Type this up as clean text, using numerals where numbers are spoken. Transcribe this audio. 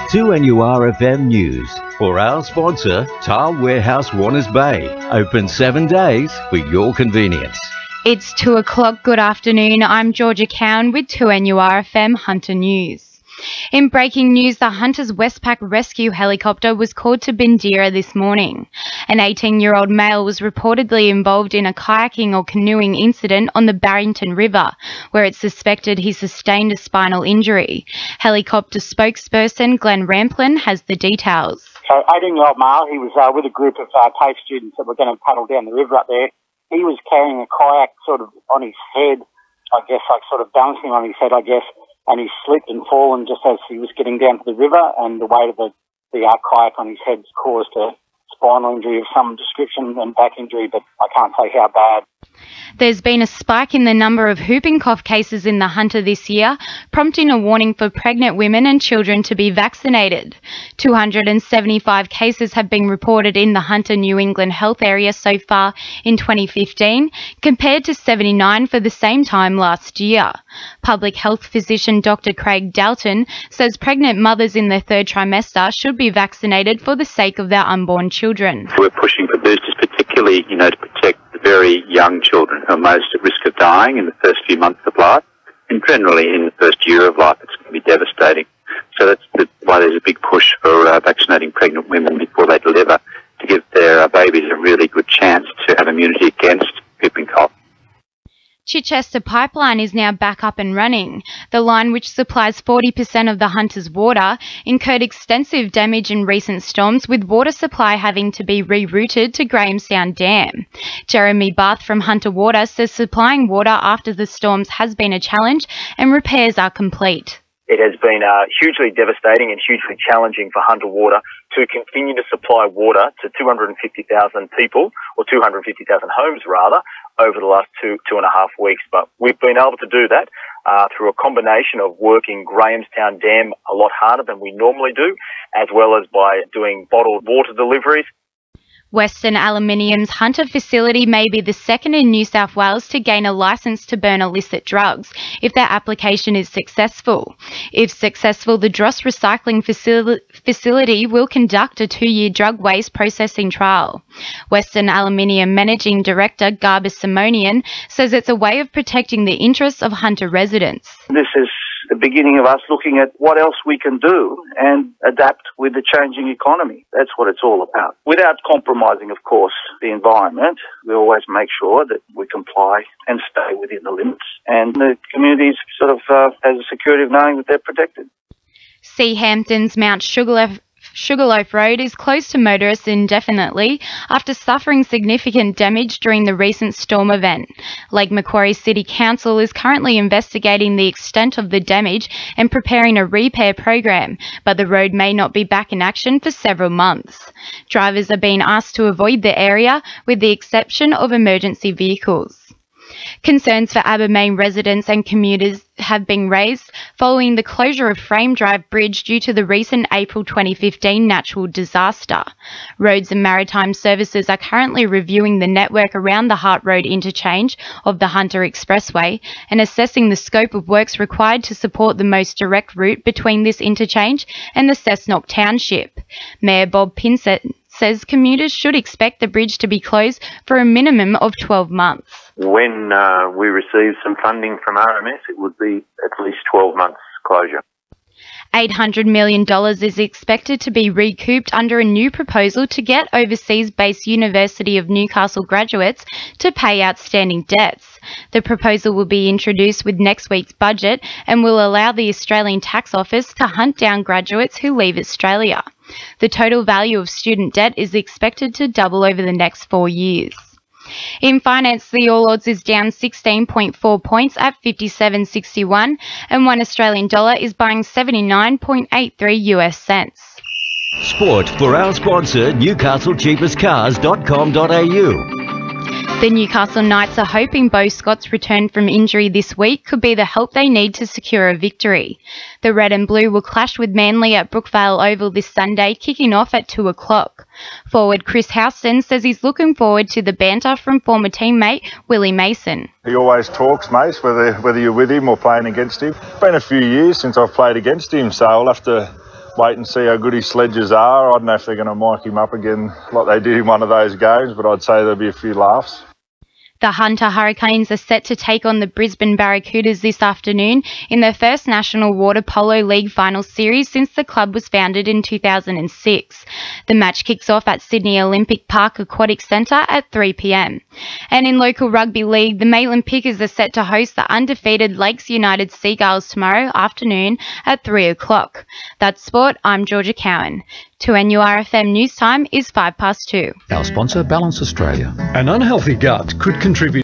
2NURFM News. For our sponsor, Tile Warehouse Warners Bay. Open 7 days for your convenience. It's 2 o'clock. Good afternoon. I'm Jorja Cowan with 2NURFM Hunter News. In breaking news, the Hunter's Westpac rescue helicopter was called to Bindira this morning. An 18-year-old male was reportedly involved in a kayaking or canoeing incident on the Barrington River, where it's suspected he sustained a spinal injury. Helicopter spokesperson Glenn Ramplin has the details. So 18-year-old male, he was with a group of TAFE students that were going to paddle down the river up there. He was carrying a kayak sort of on his head, I guess, like sort of balancing on his head, I guess. And he slipped and fallen just as he was getting down to the river, and the weight of the kayak on his head caused a spinal injury of some description and back injury, but I can't say how bad. There's been a spike in the number of whooping cough cases in the Hunter this year, prompting a warning for pregnant women and children to be vaccinated. 275 cases have been reported in the Hunter New England health area so far in 2015, compared to 79 for the same time last year. Public health physician Dr. Craig Dalton says pregnant mothers in their third trimester should be vaccinated for the sake of their unborn children. We're pushing for boosters, particularly, to protect the very young children who are most at risk of dying in the first few months of life, and generally in the first year of life. It's going to be devastating. So that's why there's a big push for vaccinating pregnant women before they deliver, to give their babies a really good chance to have immunity against whooping cough. Chichester Pipeline is now back up and running. The line, which supplies 40% of the Hunter's water, incurred extensive damage in recent storms, with water supply having to be rerouted to Grahamstown Dam. Jeremy Barth from Hunter Water says supplying water after the storms has been a challenge and repairs are complete. It has been hugely devastating and hugely challenging for Hunter Water to continue to supply water to 250,000 people, or 250,000 homes rather, over the last two and a half weeks. But we've been able to do that through a combination of working Grahamstown Dam a lot harder than we normally do, as well as by doing bottled water deliveries. Western Aluminium's Hunter facility may be the second in New South Wales to gain a licence to burn illicit drugs if their application is successful. If successful, the Dross Recycling facility will conduct a 2-year drug waste processing trial. Western Aluminium Managing Director Garba Simonian says it's a way of protecting the interests of Hunter residents. This is the beginning of us looking at what else we can do and adapt with the changing economy. That's what it's all about. Without compromising, of course, the environment, we always make sure that we comply and stay within the limits. And the communities sort of has a security of knowing that they're protected. Seahampton's Mount Sugarloaf Road is closed to motorists indefinitely after suffering significant damage during the recent storm event. Lake Macquarie City Council is currently investigating the extent of the damage and preparing a repair program, but the road may not be back in action for several months. Drivers are being asked to avoid the area with the exception of emergency vehicles. Concerns for Abermain residents and commuters have been raised following the closure of Frame Drive Bridge due to the recent April 2015 natural disaster. Roads and Maritime Services are currently reviewing the network around the Hart Road interchange of the Hunter Expressway and assessing the scope of works required to support the most direct route between this interchange and the Cessnock Township. Mayor Bob Pinsett says commuters should expect the bridge to be closed for a minimum of 12 months. When we receive some funding from RMS, it would be at least 12 months closure. $800 million is expected to be recouped under a new proposal to get overseas-based University of Newcastle graduates to pay outstanding debts. The proposal will be introduced with next week's budget and will allow the Australian Tax Office to hunt down graduates who leave Australia. The total value of student debt is expected to double over the next 4 years. In finance, the All Odds is down 16.4 points at 57.61 and $1 Australian dollar is buying 79.83 US cents. Sport for our sponsor, newcastlecheapestcars.com.au. The Newcastle Knights are hoping Beau Scott's return from injury this week could be the help they need to secure a victory. The Red and Blue will clash with Manly at Brookvale Oval this Sunday, kicking off at 2 o'clock. Forward Chris Houston says he's looking forward to the banter from former teammate Willie Mason. He always talks, mate, whether you're with him or playing against him. It's been a few years since I've played against him, so I'll have to wait and see how good his sledges are. I don't know if they're going to mic him up again like they did in one of those games, but I'd say there'll be a few laughs. The Hunter Hurricanes are set to take on the Brisbane Barracudas this afternoon in their first National Water Polo League final series since the club was founded in 2006. The match kicks off at Sydney Olympic Park Aquatic Centre at 3 p.m. And in local rugby league, the Maitland Pickers are set to host the undefeated Lakes United Seagulls tomorrow afternoon at 3 o'clock. That's sport. I'm Jorja Cowan. 2NURFM News Time is 2:05. Our sponsor, Balance Australia. An unhealthy gut could contribute